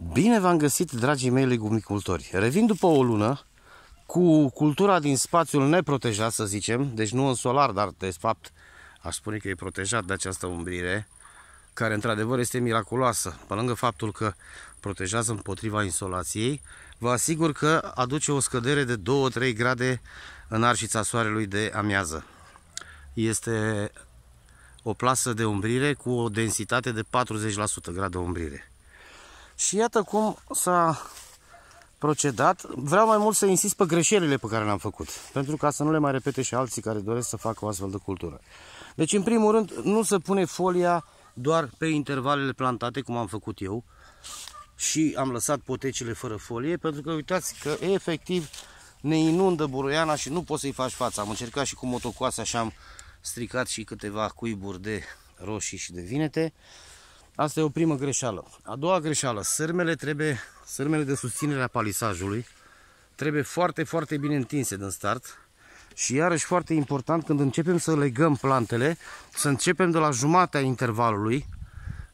Bine v-am găsit, dragii mei legumicultori. Revin după o lună cu cultura din spațiul neprotejat, să zicem, deci nu în solar, dar de fapt aș spune că e protejat de această umbrire, care într-adevăr este miraculoasă. Pe lângă faptul că protejează împotriva insolației, vă asigur că aduce o scădere de 2-3 grade în arșița soarelui de amiază. Este o plasă de umbrire cu o densitate de 40% grad de umbrire. Și iată cum s-a procedat. Vreau mai mult să insist pe greșelile pe care le-am făcut, pentru ca să nu le mai repete și alții care doresc să facă o astfel de cultură. Deci, în primul rând, nu se pune folia doar pe intervalele plantate, cum am făcut eu, și am lăsat potecile fără folie, pentru că uitați că efectiv ne inundă buruiana și nu poți să-i faci față. Am încercat și cu motocoasa și am stricat și câteva cuiburi de roșii și de vinete. Asta e o primă greșeală. A doua greșeală, sârmele de susținere a palisajului trebuie foarte, foarte bine întinse din start. Și iarăși foarte important, când începem să legăm plantele, să începem de la jumatea intervalului,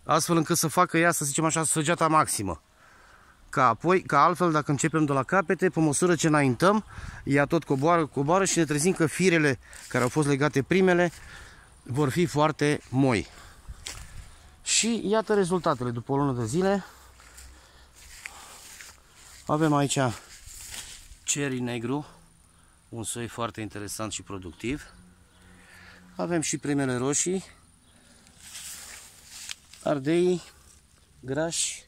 astfel încât să facă ea, să zicem așa, săgeata maximă. Ca altfel, dacă începem de la capete, pe măsură ce înaintăm, ea tot coboară și ne trezim că firele care au fost legate primele vor fi foarte moi. Și iată rezultatele după o lună de zile. Avem aici cherry negru, un soi foarte interesant și productiv. Avem și primele roșii, ardei grași,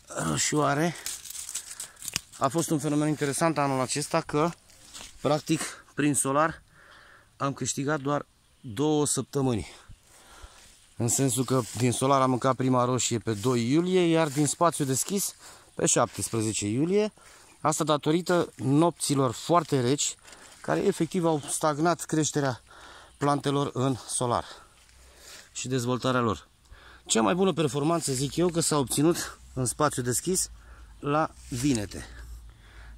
roșioare. A fost un fenomen interesant anul acesta că, practic, prin solar am câștigat doar 2 săptămâni. În sensul că din solar am mâncat prima roșie pe 2 iulie, iar din spațiu deschis pe 17 iulie. Asta datorită nopților foarte reci, care efectiv au stagnat creșterea plantelor în solar și dezvoltarea lor. Cea mai bună performanță, zic eu, că s-a obținut în spațiu deschis la vinete.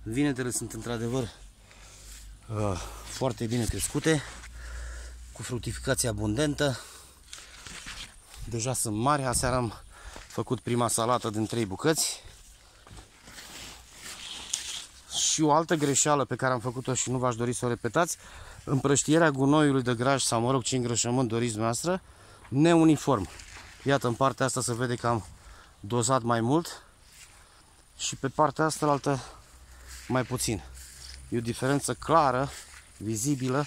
Vinetele sunt într-adevăr foarte bine crescute, cu fructificație abundentă. Deja sunt mari. Aseară am făcut prima salată din 3 bucăți. Și o altă greșeală pe care am făcut-o și nu v-aș dori să o repetați: împrăștierea gunoiului de graj sau, mă rog, ce îngrășământ doriți noastră, neuniform. Iată, în partea asta se vede că am dozat mai mult și pe partea asta mai puțin. E o diferență clară, vizibilă,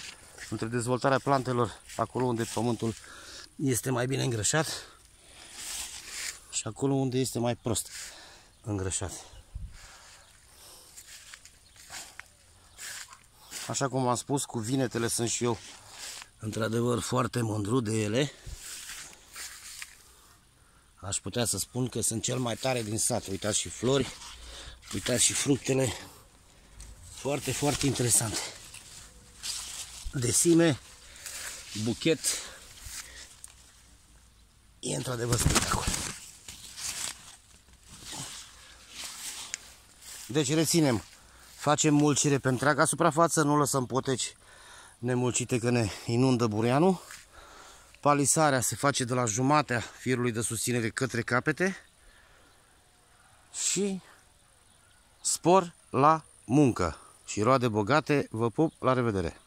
între dezvoltarea plantelor acolo unde pământul este mai bine îngrășat și acolo unde este mai prost îngrășat. Așa cum am spus, cu vinetele sunt și eu într-adevăr foarte mândru de ele. Aș putea să spun că sunt cel mai tare din sat. Uitați și flori, uitați și fructele. Foarte, foarte interesante. Desime, buchet. E într-adevăr spectacol. Deci reținem, facem mulcire pe întreaga suprafață, nu lăsăm poteci nemulcite că ne inundă buruianul. Palisarea se face de la jumatea firului de susținere către capete și spor la muncă și roade bogate. Vă pup, la revedere!